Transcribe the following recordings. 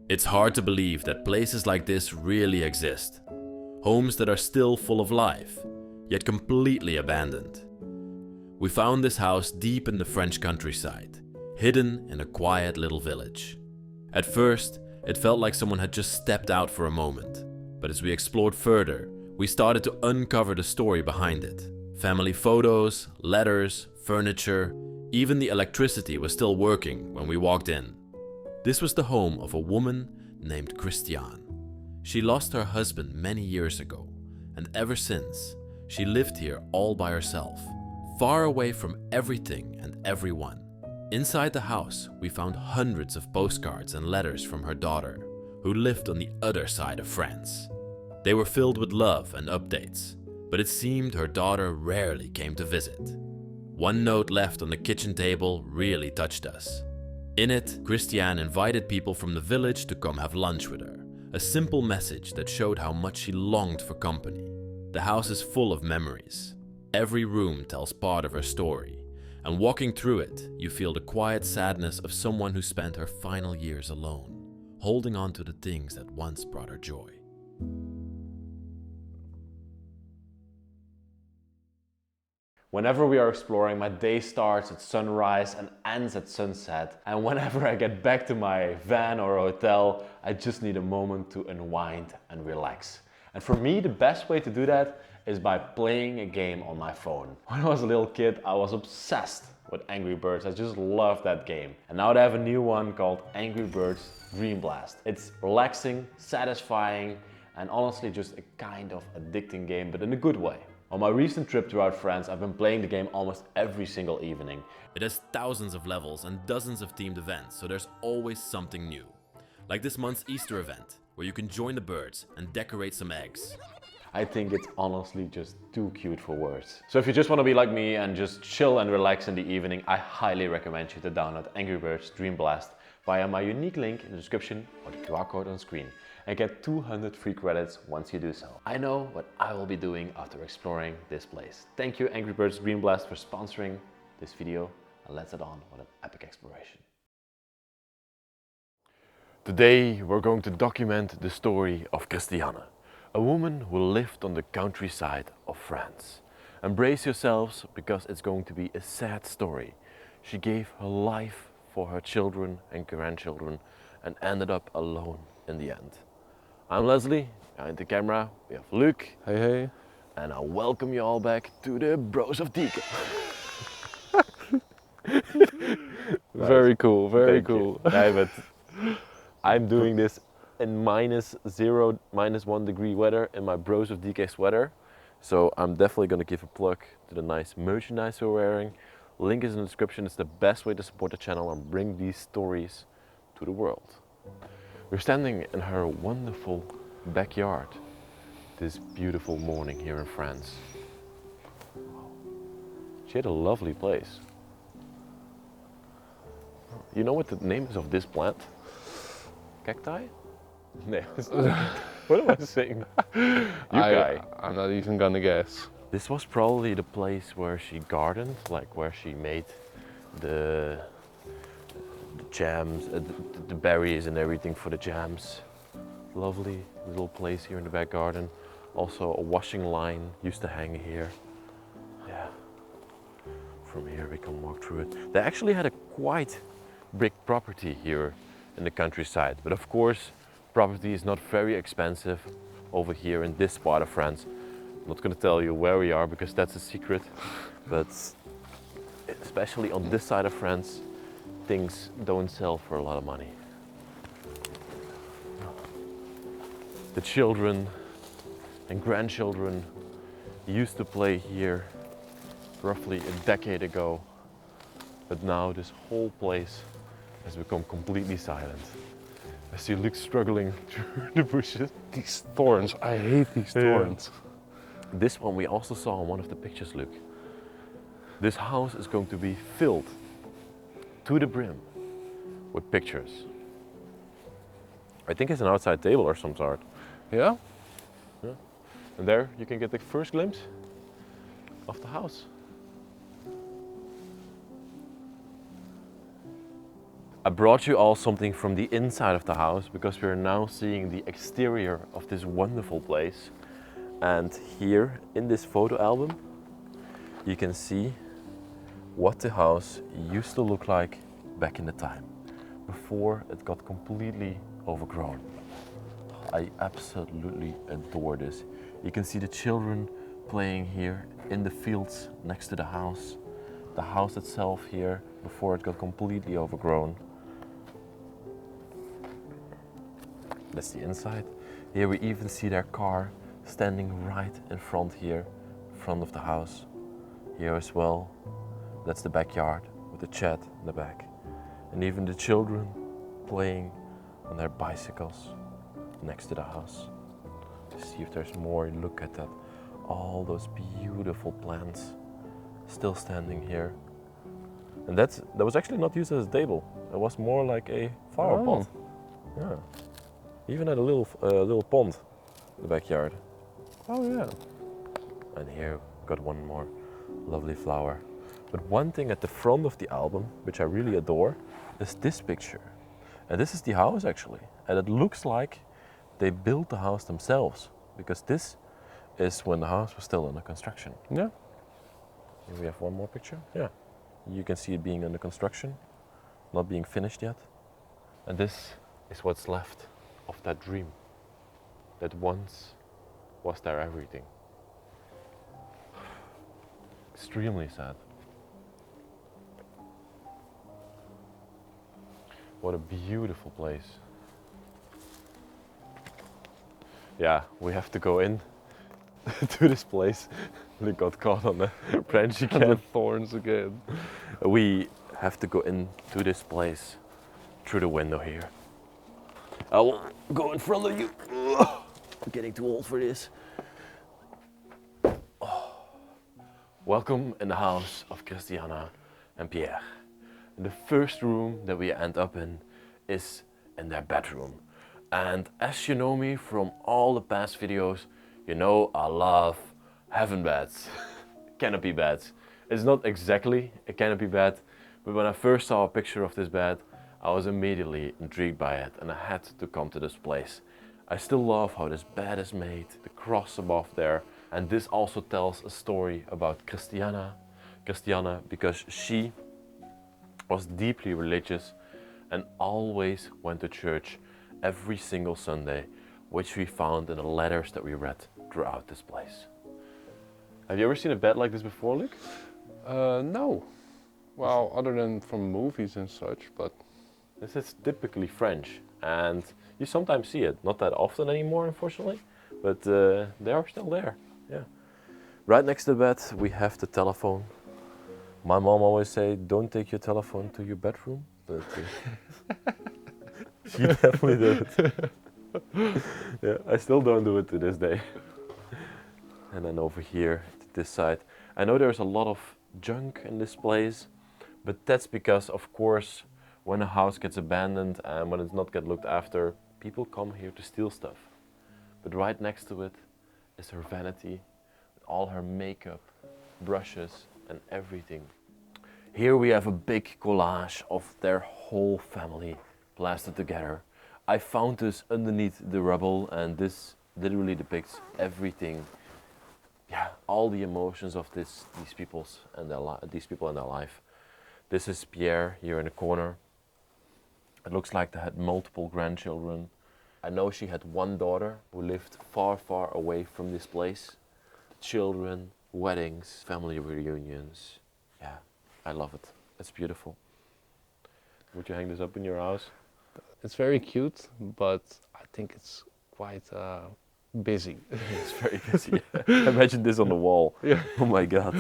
It's hard to believe that places like this really exist. Homes that are still full of life, yet completely abandoned. We found this house deep in the French countryside, hidden in a quiet little village. At first, it felt like someone had just stepped out for a moment, but as we explored further, we started to uncover the story behind it. Family photos, letters, furniture, even the electricity was still working when we walked in. This was the home of a woman named Christiane. She lost her husband many years ago, and ever since, she lived here all by herself, far away from everything and everyone. Inside the house, we found hundreds of postcards and letters from her daughter, who lived on the other side of France. They were filled with love and updates, but it seemed her daughter rarely came to visit. One note left on the kitchen table really touched us. In it, Christiane invited people from the village to come have lunch with her, a simple message that showed how much she longed for company. The house is full of memories. Every room tells part of her story, and walking through it, you feel the quiet sadness of someone who spent her final years alone, holding on to the things that once brought her joy. Whenever we are exploring, my day starts at sunrise and ends at sunset. And whenever I get back to my van or hotel, I just need a moment to unwind and relax. And for me, the best way to do that is by playing a game on my phone. When I was a little kid, I was obsessed with Angry Birds. I just loved that game. And now they have a new one called Angry Birds Dream Blast. It's relaxing, satisfying, and honestly just a kind of addicting game, but in a good way. On my recent trip throughout France, I've been playing the game almost every single evening. It has thousands of levels and dozens of themed events, so there's always something new. Like this month's Easter event, where you can join the birds and decorate some eggs. I think it's honestly just too cute for words. So if you just want to be like me and just chill and relax in the evening, I highly recommend you to download Angry Birds Dream Blast via my unique link in the description or the QR code on screen, and get 200 free credits once you do so. I know what I will be doing after exploring this place. Thank you Angry Birds Dream Blast for sponsoring this video, and let's head on with an epic exploration. Today we're going to document the story of Christiane, a woman who lived on the countryside of France. Embrace yourselves, because it's going to be a sad story. She gave her life for her children and grandchildren and ended up alone in the end. I'm Leslie, behind the camera we have Luke. Hey, hey. And I welcome you all back to the Bros of Decay. Very cool, very Thank cool. you. Yeah, but I'm doing this in -0, -1 degree weather in my Bros of Decay sweater. So I'm definitely going to give a plug to the nice merchandise we're wearing. Link is in the description. It's the best way to support the channel and bring these stories to the world. We're standing in her wonderful backyard this beautiful morning here in France. She had a lovely place. You know what the name is of this plant? Cacti? No. What am I saying? I'm not even gonna guess. This was probably the place where she gardened, like where she made the jams, the berries and everything for the jams. Lovely little place here in the back garden. Also a washing line used to hang here. Yeah. From here we can walk through it. They actually had a quite big property here in the countryside, but of course property is not very expensive over here in this part of France. I'm not going to tell you where we are because that's a secret, but especially on this side of France, things don't sell for a lot of money. The children and grandchildren used to play here roughly a decade ago, but now this whole place has become completely silent. I see Luke struggling through the bushes. These thorns, I hate these thorns. This one we also saw in one of the pictures, Luke. This house is going to be filled to the brim with pictures. I think it's an outside table or some sort. Yeah? Yeah. And there you can get the first glimpse of the house. I brought you all something from the inside of the house because we're now seeing the exterior of this wonderful place. And here in this photo album, you can see what the house used to look like back in the time, before it got completely overgrown. I absolutely adore this. You can see the children playing here in the fields next to the house itself here before it got completely overgrown. That's the inside. Here we even see their car standing right in front here, in front of the house. Here as well, that's the backyard with the shed in the back. And even the children playing on their bicycles next to the house. To see if there's more, look at that. All those beautiful plants still standing here. And that was actually not used as a table. It was more like a flower pot. Yeah. Even had a little pond in the backyard. Oh yeah. And here got one more lovely flower. But one thing at the front of the album, which I really adore, is this picture. And this is the house actually. And it looks like they built the house themselves, because this is when the house was still under construction. Yeah. Here we have one more picture. Yeah. You can see it being under construction, not being finished yet. And this is what's left of that dream that once was their everything. Extremely sad. What a beautiful place. Yeah, we have to go in to this place. We got caught on the branch And again. the thorns again. We have to go into this place through the window here. I will go in front of you. I'm getting too old for this. Welcome in the house of Christiane and Pierre. And the first room that we end up in is in their bedroom. And as you know me from all the past videos, you know I love heaven beds, canopy beds. It's not exactly a canopy bed, but when I first saw a picture of this bed, I was immediately intrigued by it and I had to come to this place. I still love how this bed is made, the cross above there, and this also tells a story about Christiane because she was deeply religious and always went to church every single Sunday, which we found in the letters that we read throughout this place. Have you ever seen a bed like this before, Luc? No. Well, other than from movies and such, but This is typically French, and you sometimes see it. Not that often anymore, unfortunately, but they are still there. Yeah. Right next to the bed, we have the telephone. My mom always say, "Don't take your telephone to your bedroom," but she definitely did it. Yeah, I still don't do it to this day. And then over here, to this side, I know there's a lot of junk in this place, but that's because, of course, when a house gets abandoned and when it's not get looked after, people come here to steal stuff. But right next to it is her vanity, with all her makeup, brushes and everything. Here we have a big collage of their whole family plastered together. I found this underneath the rubble, and this literally depicts everything. Yeah, all the emotions of these people and their life. This is Pierre here in the corner. It looks like they had multiple grandchildren. I know she had one daughter who lived far, far away from this place. Children, weddings, family reunions. Yeah, I love it. It's beautiful. Would you hang this up in your house? it's very cute, but I think it's quite busy. It's very busy. Imagine this on the wall. Yeah. Oh my god.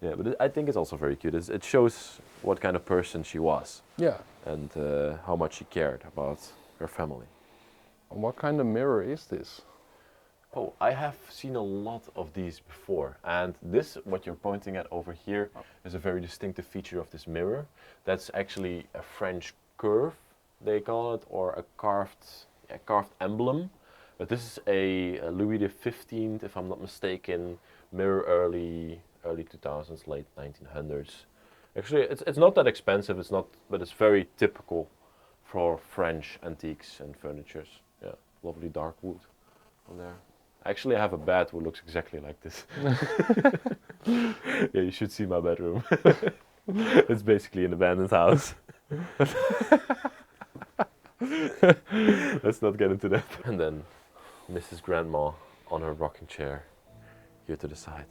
Yeah, but I think it's also very cute. It shows what kind of person she was Yeah. and how much she cared about her family. What kind of mirror is this? Oh, I have seen a lot of these before, and this, what you're pointing at over here, is a very distinctive feature of this mirror. That's actually a French curve, they call it, or a carved emblem. But this is a Louis XV, if I'm not mistaken, mirror, early 2000s, late 1900s. Actually, it's not that expensive. It's not, but it's very typical for French antiques and furnitures. Yeah, lovely dark wood on there. Actually, I have a bed who looks exactly like this. Yeah, you should see my bedroom. It's basically an abandoned house. Let's not get into that. And then Mrs. Grandma on her rocking chair here to the side.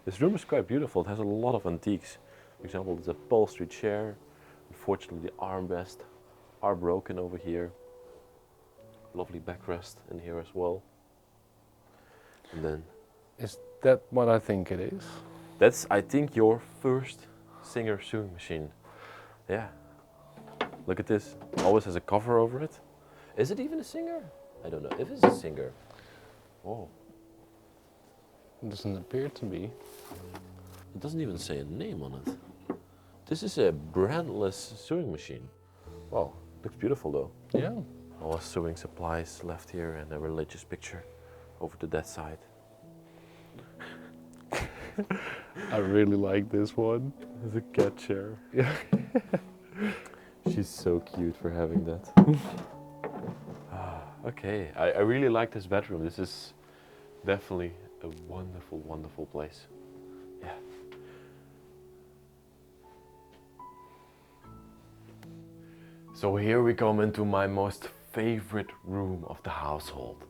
This room is quite beautiful. It has a lot of antiques. For example, there's a upholstery chair. Unfortunately, the armrests are broken over here. Lovely backrest in here as well. And then Is that what I think it is? that's, I think, your first Singer sewing machine. Yeah. Look at this. Always has a cover over it. Is it even a Singer? I don't know if it's a Singer. Oh, It doesn't appear to be. it doesn't even say a name on it. This is a brandless sewing machine. Wow, looks beautiful though. Yeah. All sewing supplies left here and a religious picture over to that side. I really like this one. There's a cat chair. Yeah. She's so cute for having that. Okay, I really like this bedroom. This is definitely a wonderful, wonderful place. Yeah. So here we come into my most favorite room of the household,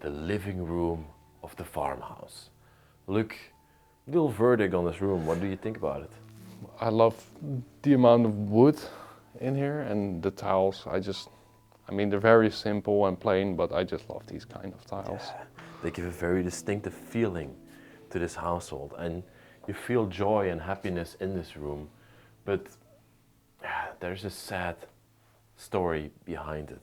the living room of the farmhouse. Look, little verdict on this room. What do you think about it? I love the amount of wood in here and the tiles. I mean, they're very simple and plain, but I just love these kind of tiles. Yeah, they give a very distinctive feeling to this household, and you feel joy and happiness in this room, but there's a sad story behind it.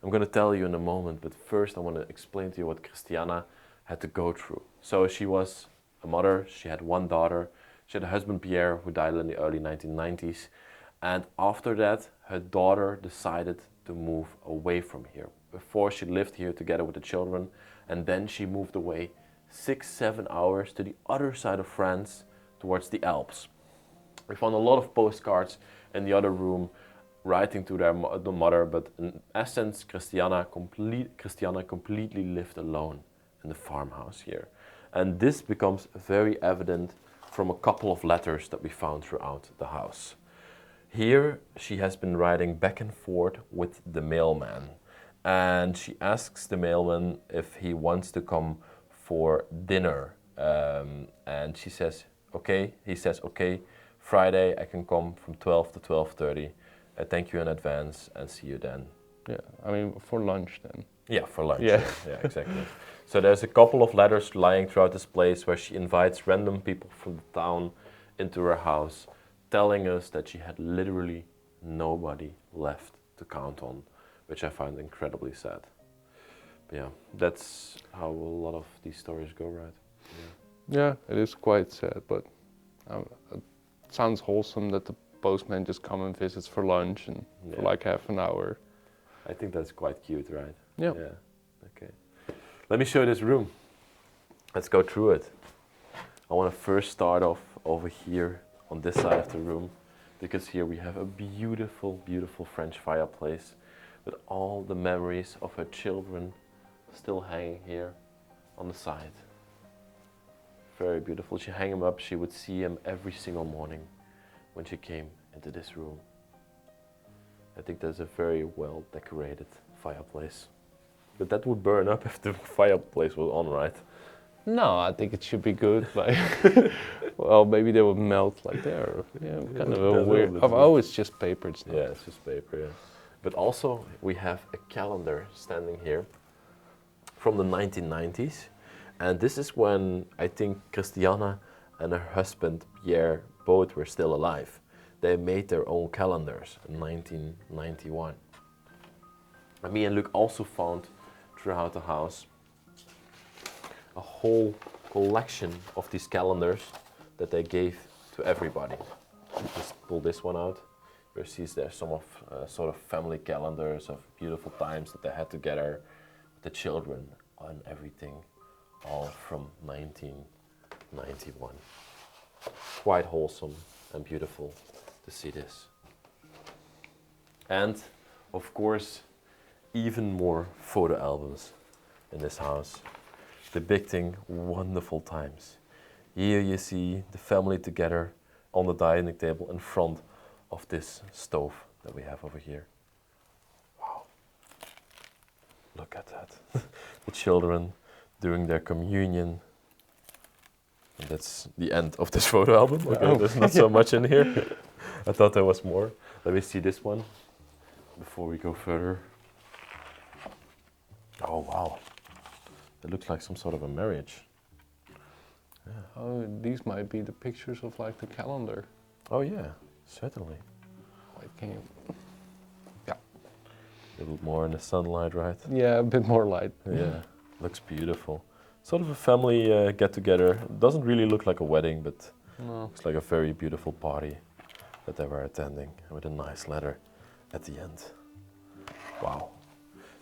I'm going to tell you in a moment, but first I want to explain to you what Christiane had to go through. So she was a mother, she had one daughter, she had a husband Pierre who died in the early 1990s, and after that her daughter decided to move away from here. Before she lived here together with the children, and then she moved away 6-7 hours to the other side of France towards the Alps. We found a lot of postcards in the other room writing to the mother, but in essence Christiane completely lived alone in the farmhouse here. And this becomes very evident from a couple of letters that we found throughout the house. Here she has been writing back and forth with the mailman, and she asks the mailman if he wants to come for dinner, and she says okay. He says okay, Friday I can come from 12 to 12:30. Thank you in advance and see you then. Yeah, I mean, for lunch then. Yeah, for lunch. Yeah. Yeah, exactly. So there's a couple of letters lying throughout this place where she invites random people from the town into her house, telling us that she had literally nobody left to count on, which I find incredibly sad. But yeah, that's how a lot of these stories go, right? Yeah, it is quite sad, but it sounds wholesome that the postman just come and visits for lunch and for like half an hour. I think that's quite cute, right? Yeah. Yeah. Okay. Let me show you this room. Let's go through it. I want to first start off over here on this side of the room, because here we have a beautiful, beautiful French fireplace with all the memories of her children still hanging here on the side. Very beautiful. She hang him up. She would see him every single morning when she came into this room. I think that's a very well decorated fireplace. But that would burn up if the fireplace was on, right? No, I think it should be good. Like, well, maybe they would melt like there. Yeah, kind of a weird. Oh, it's just paper. It's not. Yeah, it's just paper. Yeah. But also we have a calendar standing here from the 1990s, and this is when I think Christiane and her husband Pierre both were still alive. They made their own calendars in 1991. And me and Luc also found throughout the house a whole collection of these calendars that they gave to everybody. Just pull this one out. You see there's some of sort of family calendars of beautiful times that they had together with the children and everything, all from 1991. Quite wholesome and beautiful to see this. And of course, even more photo albums in this house, depicting wonderful times. Here you see the family together on the dining table in front of this stove that we have over here. Wow, look at that. The children doing their communion. And that's the end of this photo album. Okay, there's not so much in here. I thought there was more. Let me see this one before we go further. Oh wow, it looks like some sort of a marriage. Yeah. Oh, these might be the pictures of like the calendar. Oh yeah, certainly. Wait, can you? Yeah. A little more in the sunlight, right? Yeah, a bit more light. Yeah, looks beautiful. Sort of a family get-together. Doesn't really look like a wedding, but No. looks like a very beautiful party that they were attending, with a nice letter at the end. Wow,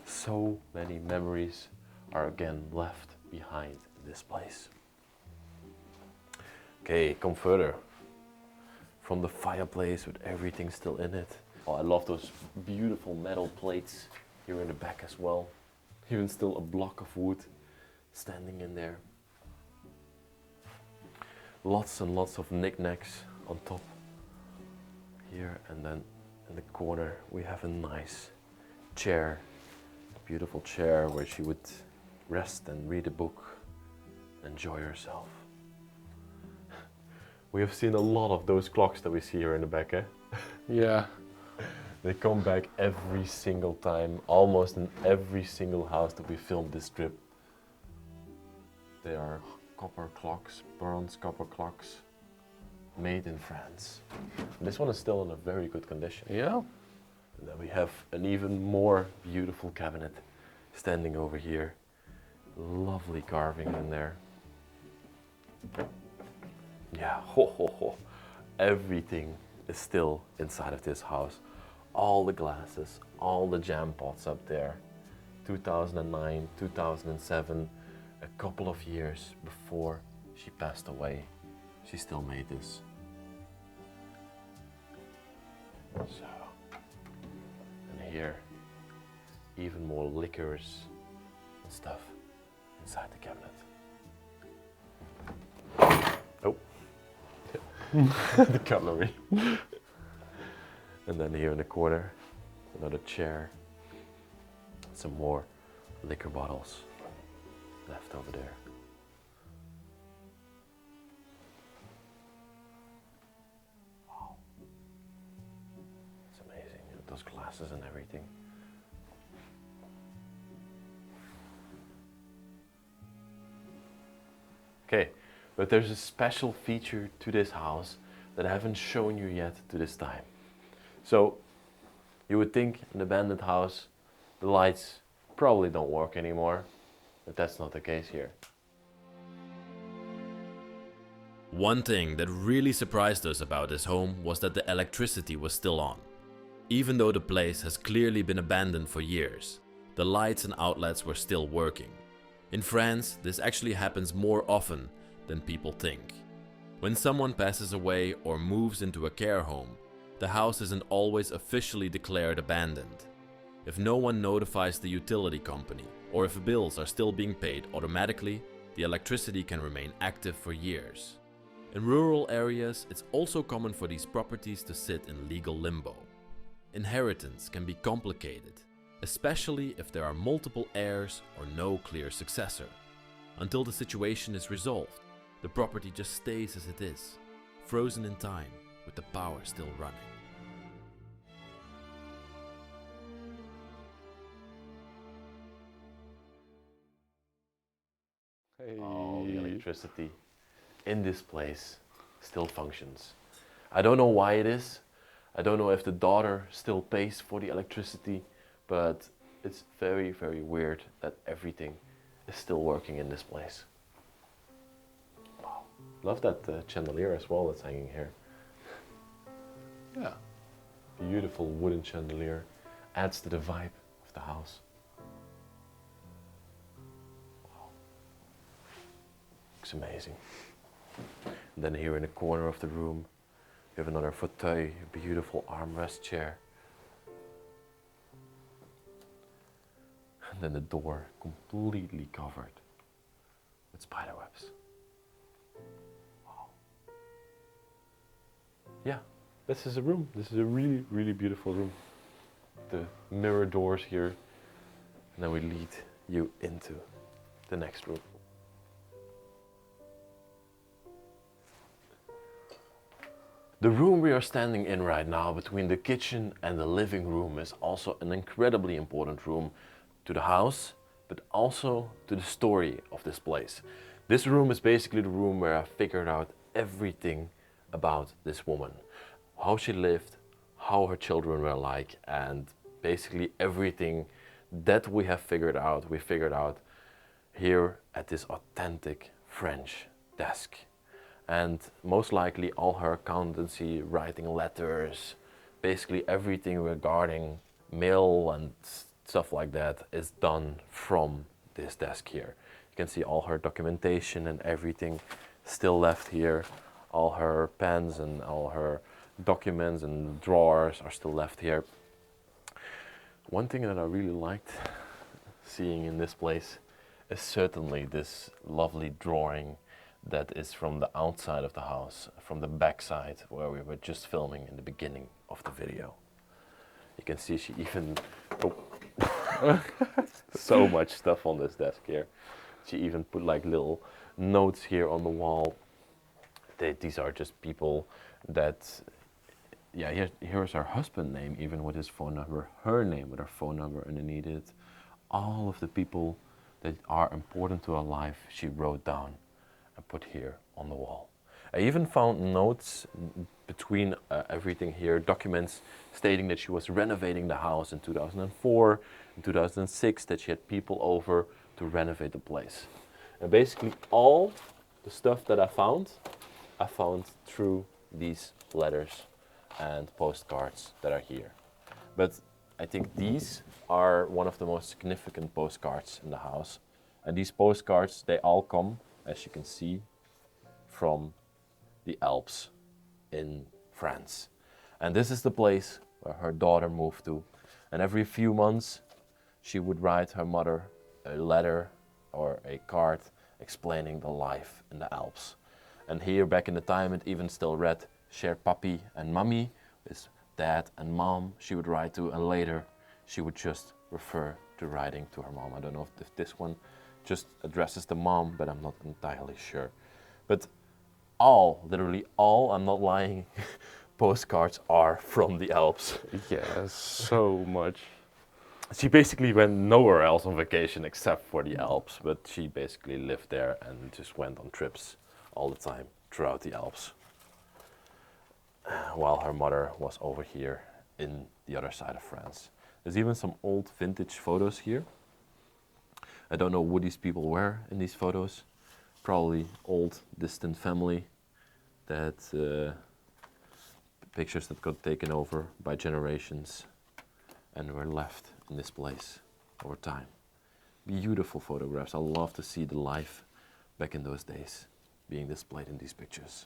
so many memories are again left behind in this place. Okay, come further. From the fireplace with everything still in it. Oh, I love those beautiful metal plates here in the back as well. Even still a block of wood standing in there. Lots and lots of knickknacks on top here, and then in the corner we have a nice chair, beautiful chair where she would rest and read a book, enjoy herself. We have seen a lot of those clocks that we see here in the back, eh? Yeah. They come back every single time, almost in every single house that we filmed this trip. They are copper clocks, bronze copper clocks, made in France. And this one is still in a very good condition. Yeah. And then we have an even more beautiful cabinet standing over here. Lovely carving in there. Yeah, ho ho ho. Everything is still inside of this house. All the glasses, all the jam pots up there. 2009, 2007, a couple of years before she passed away, she still made this. So, and here, even more liquors and stuff inside the cabinet. Oh, the cutlery. And then here in the corner, another chair, some more liquor bottles left over there. Wow, it's amazing, those glasses and everything. Okay, but there's a special feature to this house that I haven't shown you yet to this time. So, you would think an abandoned house, the lights probably don't work anymore, but that's not the case here. One thing that really surprised us about this home was that the electricity was still on. Even though the place has clearly been abandoned for years, the lights and outlets were still working. In France, this actually happens more often than people think. When someone passes away or moves into a care home, the house isn't always officially declared abandoned. If no one notifies the utility company, or if bills are still being paid automatically, the electricity can remain active for years. In rural areas, it's also common for these properties to sit in legal limbo. Inheritance can be complicated, especially if there are multiple heirs or no clear successor. Until the situation is resolved, the property just stays as it is, frozen in time, with the power still running. Hey. Oh, the electricity in this place still functions. I don't know why it is. I don't know if the daughter still pays for the electricity, but it's very, very weird that everything is still working in this place. Wow. Love that chandelier as well that's hanging here. Yeah. Beautiful wooden chandelier. Adds to the vibe of the house. Wow. Looks amazing. And then here in the corner of the room, You have another fauteuil, a beautiful armrest chair. And then the door completely covered with spiderwebs. Wow. Yeah, this is a room. This is a really, really beautiful room. The mirror doors here, and then we lead you into the next room. The room we are standing in right now between the kitchen and the living room is also an incredibly important room to the house, but also to the story of this place. This room is basically the room where I figured out everything about this woman. How she lived, how her children were like, and basically everything that we figured out here at this authentic French desk. And most likely all her accountancy, writing letters, basically everything regarding mail and stuff like that is done from this desk here. You can see all her documentation and everything still left here. All her pens and all her documents and drawers are still left here. One thing that I really liked seeing in this place is certainly this lovely drawing that is from the outside of the house, from the back side where we were just filming in the beginning of the video. You can see she even, so much stuff on this desk here. She even put like little notes here on the wall. These are just people that, yeah, here's her husband's name, even with his phone number, her name with her phone number underneath it. All of the people that are important to her life, she wrote down and put here on the wall. I even found notes between everything here, documents stating that she was renovating the house in 2004, in 2006, that she had people over to renovate the place. And basically all the stuff that I found through these letters and postcards that are here. But I think these are one of the most significant postcards in the house. And these postcards, they all come, as you can see, from the Alps in France. And this is the place where her daughter moved to. And every few months, she would write her mother a letter or a card explaining the life in the Alps. And here, back in the time, it even still read, "Cher papi and mommy," is dad and mom she would write to, and later she would just refer to writing to her mom. I don't know if this one just addresses the mom, but I'm not entirely sure. But all, literally all, I'm not lying, postcards are from the Alps. Yeah, so much. She basically went nowhere else on vacation except for the Alps, but she basically lived there and just went on trips all the time throughout the Alps, while her mother was over here in the other side of France. There's even some old vintage photos here. I don't know who these people were in these photos. Probably old, distant family that pictures that got taken over by generations and were left in this place over time. Beautiful photographs. I love to see the life back in those days being displayed in these pictures.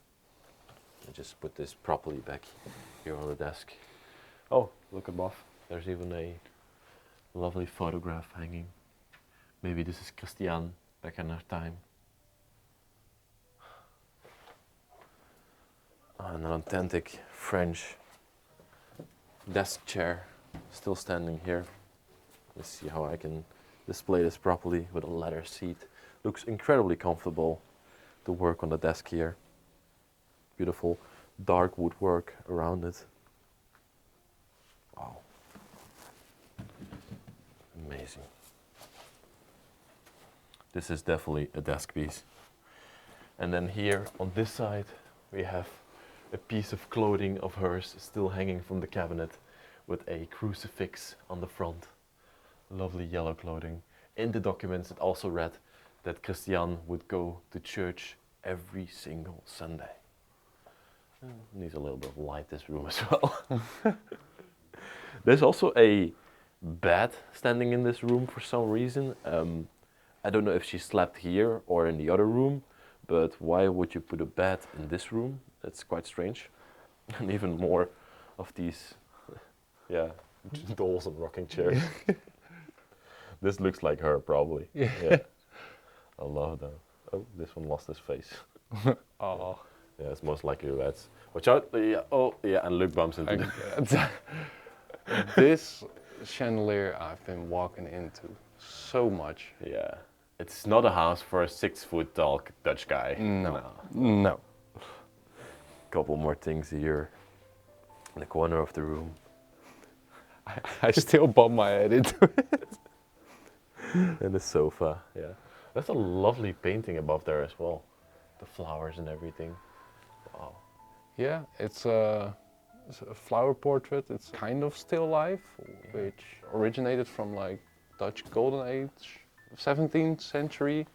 I just put this properly back here on the desk. Oh, look above. There's even a lovely photograph hanging. Maybe this is Christiane back in her time. An authentic French desk chair still standing here. Let's see how I can display this properly with a leather seat. Looks incredibly comfortable to work on the desk here. Beautiful dark woodwork around it. Wow. Amazing. This is definitely a desk piece. And then here on this side we have a piece of clothing of hers still hanging from the cabinet with a crucifix on the front. Lovely yellow clothing. In the documents it also read that Christiane would go to church every single Sunday. Needs a little bit of light, this room as well. There's also a bed standing in this room for some reason. I don't know if she slept here or in the other room, but why would you put a bed in this room? That's quite strange. And even more of these, yeah, dolls and rocking chairs. This looks like her, probably. Yeah. I love that. Oh, this one lost his face. Oh. Yeah, it's most likely rats. Watch out! Yeah. Oh, yeah, and Luke bumps into it. This chandelier I've been walking into so much. Yeah. It's not a house for a 6-foot tall Dutch guy. No. Couple more things here. In the corner of the room. I still bump my head into it. And the sofa, yeah. That's a lovely painting above there as well. The flowers and everything. Wow. Yeah, it's a flower portrait. It's kind of still life, which originated from like Dutch Golden Age, 17th century.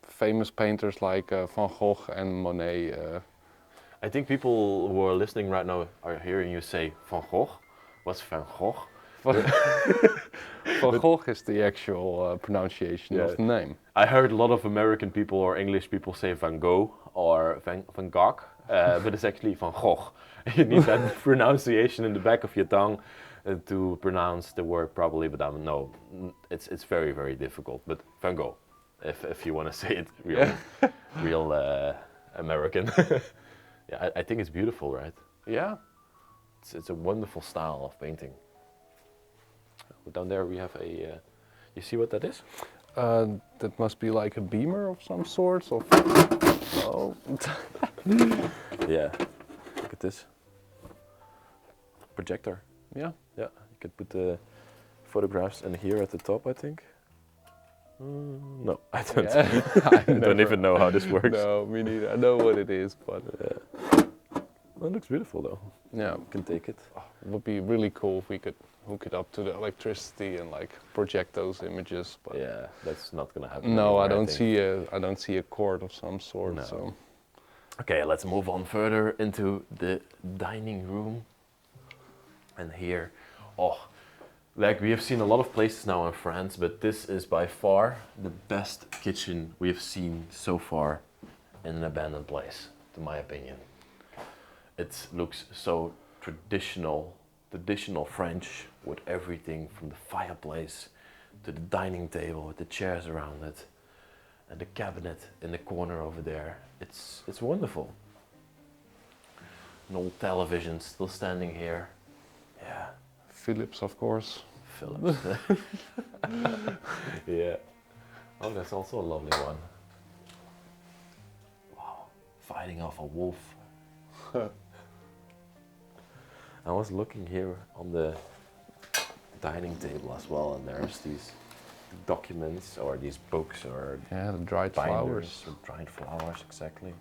Famous painters like Van Gogh and Monet. I think people who are listening right now are hearing you say Van Gogh. What's Van Gogh? Van Gogh is the actual pronunciation of the name. I heard a lot of American people or English people say Van Gogh or Van Gogh, but it's actually Van Gogh. You need that pronunciation in the back of your tongue to pronounce the word properly, but no, it's very, very difficult. But Van Gogh, if you want to say it real American. Yeah, I think it's beautiful, right? Yeah. It's a wonderful style of painting. Down there we have a, you see what that is? That must be like a beamer of some sort. Oh. Yeah, look at this. Projector. Yeah. Yeah, you could put the photographs in here at the top, I think. No, I don't. Yeah. I don't even know how this works. No, me neither. I know what it is, but Well, it looks beautiful though. yeah, You can take it. it would be really cool if we could hook it up to the electricity and like project those images. But Yeah, that's not gonna happen. no, anymore, I don't think. see a cord of some sort. No. So Okay, let's move on further into the dining room. And here, like we have seen a lot of places now in France, but this is by far the best kitchen we have seen so far in an abandoned place, to my opinion. It looks so traditional French, with everything from the fireplace to the dining table with the chairs around it, and the cabinet in the corner over there. It's wonderful. An old television still standing here. Yeah, Philips, of course. Philips. Yeah. Oh, that's also a lovely one. Wow, fighting off a wolf. I was looking here on the dining table as well, and there's these documents or these books or Yeah, the dried binders flowers. or dried flowers, exactly.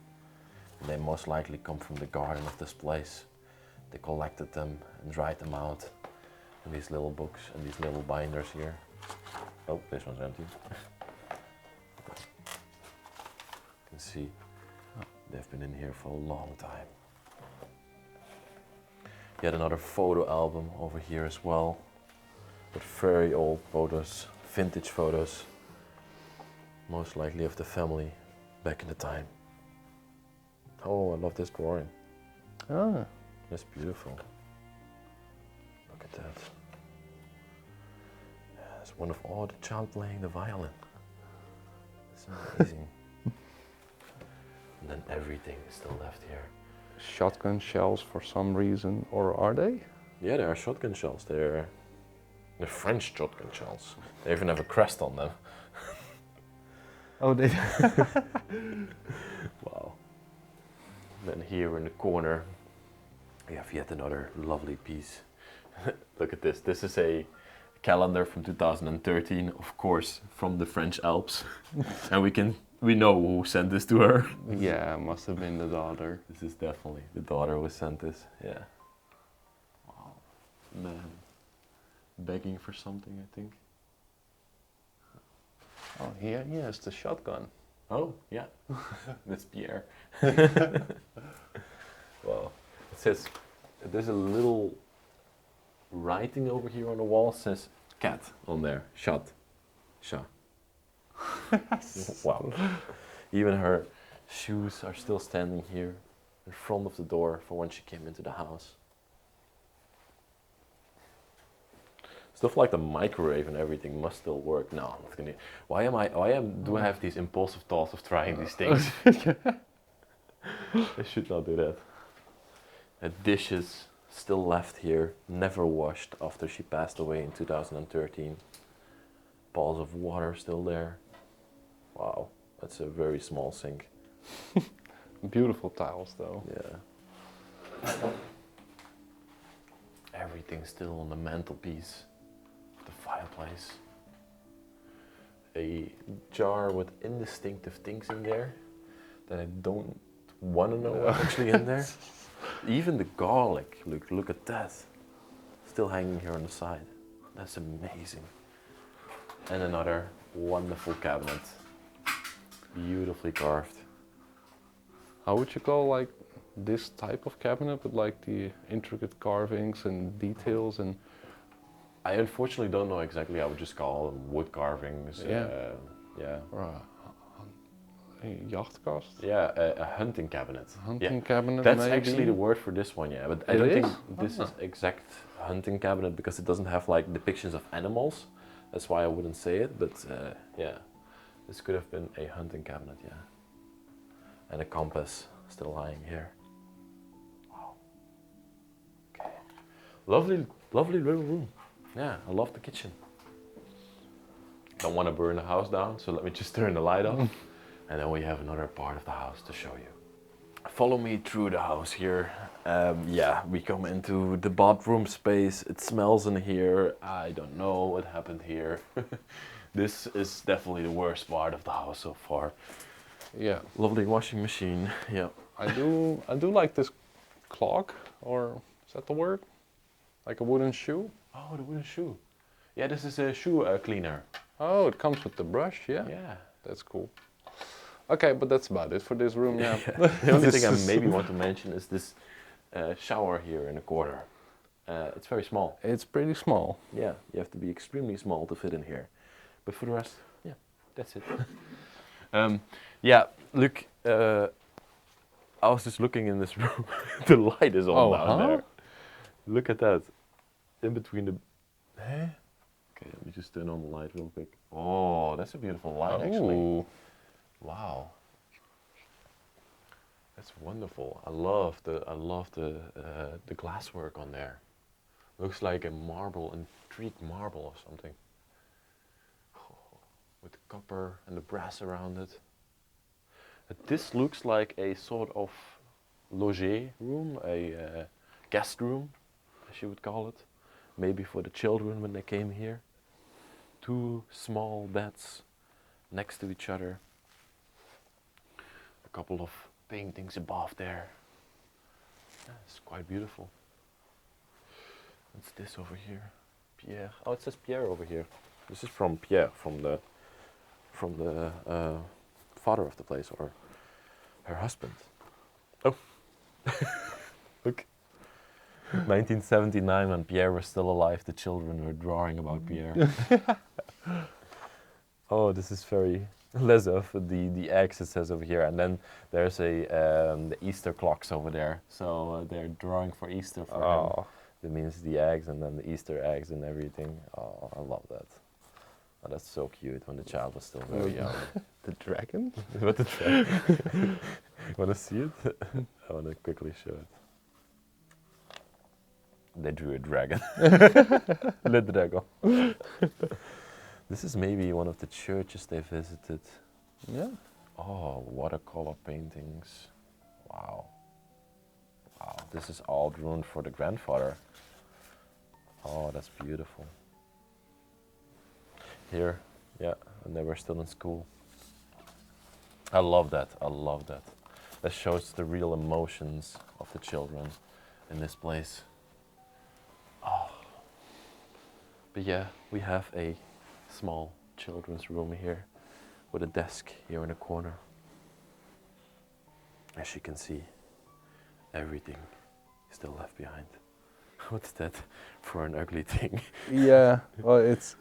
And they most likely come from the garden of this place. They collected them and dried them out in these little books and these little binders here. Oh, this one's empty. You can see they've been in here for a long time. Yet another photo album over here as well, with very old photos, vintage photos, most likely of the family back in the time. Oh, I love this drawing. Ah, That's beautiful. Look at that. Yeah, it's one of the child playing the violin. It's amazing. And then everything is still left here. shotgun shells for some reason, or are they? Yeah, they are shotgun shells. They're French shotgun shells. They even have a crest on them. Oh, they. Wow. Then here in the corner, we have yet another lovely piece. Look at this. This is a calendar from 2013, of course, from the French Alps. And we know who sent this to her. Yeah, must have been the daughter. This is definitely the daughter who sent this. Yeah. Wow. Man. Begging for something, I think. Oh, here, yes, the shotgun. Oh, yeah. That's Pierre. Wow. It says, there's a little writing over here on the wall, says cat on there. Shot. Shot. Wow. Even her shoes are still standing here. in front of the door for when she came into the house. Stuff like the microwave and everything must still work. No, I'm not gonna. Do I have these impulsive thoughts of trying these things? I should not do that. Dishes still left here, never washed after she passed away in 2013. Balls of water still there. Wow, that's a very small sink. Beautiful tiles though. Yeah. Everything still on the mantelpiece of the fireplace. A jar with indistinctive things in there that I don't want to know what's actually in there. Even the garlic, look at that. Still hanging here on the side. That's amazing. And another wonderful cabinet. Beautifully carved. How would you call like this type of cabinet with like the intricate carvings and details and? I unfortunately don't know exactly. I would just call them wood carvings. Yeah. Yeah. Or a jachtkast? Yeah, a hunting cabinet. Hunting cabinet. That's maybe? actually the word for this one, yeah. But I It don't is? think this is exact hunting cabinet because it doesn't have like depictions of animals. That's why I wouldn't say it. But yeah, this could have been a hunting cabinet, yeah. And a compass still lying here. Wow. Okay. Lovely, lovely little room. Yeah, I love the kitchen. Don't want to burn the house down, so let me just turn the light off. And then we have another part of the house to show you. Follow me through the house here. Yeah, we come into the bathroom space. It smells in here. I don't know what happened here. This is definitely the worst part of the house so far. Yeah. Lovely washing machine. Yeah. I do like this clog, or is that the word? Like a wooden shoe? Oh, the wooden shoe. Yeah, this is a shoe cleaner. Oh, it comes with the brush, yeah? Yeah. That's cool. Okay, but that's about it for this room, yeah. The only thing I maybe want to mention is this shower here in the corner. It's very small. It's pretty small. Yeah, you have to be extremely small to fit in here. But for the rest, yeah, that's it. Yeah, look, I was just looking in this room. The light is on down there. Look at that. In between the... Huh? Okay, let me just turn on the light real quick. Oh, that's a beautiful light actually. Wow. That's wonderful. I love the glasswork on there. Looks like a marble, intrigued marble or something. With the copper and the brass around it. This looks like a sort of loger room, a guest room, as you would call it. Maybe for the children when they came here. 2 small beds next to each other. A couple of paintings above there. Yeah, it's quite beautiful. What's this over here? Pierre. Oh, it says Pierre over here. This is from Pierre, from the father of the place, or her husband. Oh, look. 1979, when Pierre was still alive, the children were drawing about Pierre. Oh, this is very less of the eggs, it says over here, and then there's the Easter clocks over there. So they're drawing for Easter for him. That means the eggs and then the Easter eggs and everything. Oh, I love that. Oh, that's so cute when the child was still very young. The dragon? What the dragon? You want to see it? I want to quickly show it. They drew a dragon. Le dragon. This is maybe one of the churches they visited. Yeah. Oh, watercolor paintings. Wow. Wow, this is all drawn for the grandfather. Oh, that's beautiful. Here, yeah, when they were still in school. I love that, I love that. That shows the real emotions of the children in this place. Oh. But yeah, we have a small children's room here with a desk here in the corner. As you can see, everything is still left behind. What's that for an ugly thing? Yeah, well, it's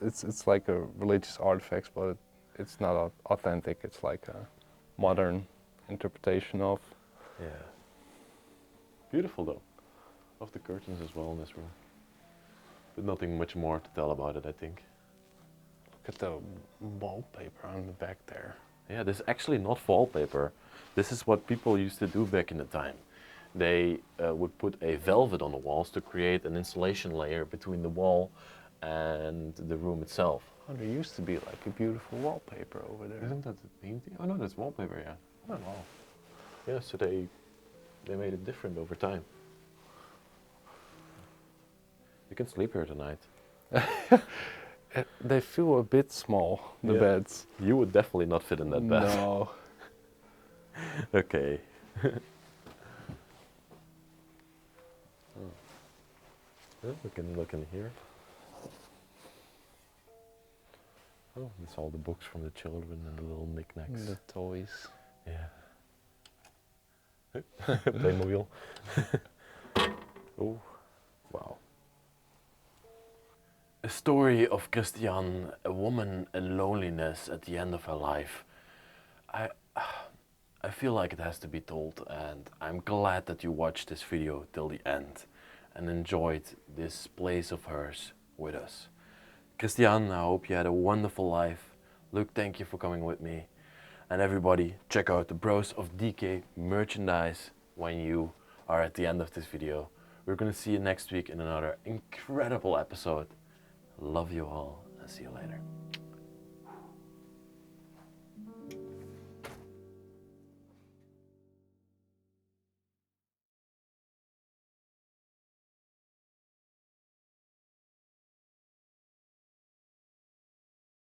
like a religious artifact, but it's not authentic. It's like a modern interpretation of. Yeah. Beautiful though. Love the curtains as well in this room. But nothing much more to tell about it, I think. Look at the wallpaper on the back there. Yeah, this is actually not wallpaper. This is what people used to do back in the time. They would put a velvet on the walls to create an insulation layer between the wall and the room itself. Oh, there used to be like a beautiful wallpaper over there. Isn't that a painting? Oh no, that's wallpaper, yeah. Oh, wow. Yeah, so they made it different over time. You can sleep here tonight. They feel a bit small, the Yeah. beds. You would definitely not fit in that bed. No. Okay. Yeah, look in here. Oh, it's all the books from the children and the little knickknacks. The toys. Yeah. Playmobil. Oh, wow. A story of Christiane, a woman in loneliness at the end of her life. I feel like it has to be told, and I'm glad that you watched this video till the end and enjoyed this place of hers with us. Christiane, I hope you had a wonderful life. Luke, thank you for coming with me. And everybody, check out the Bros of Decay merchandise when you are at the end of this video. We're gonna see you next week in another incredible episode. Love you all and see you later.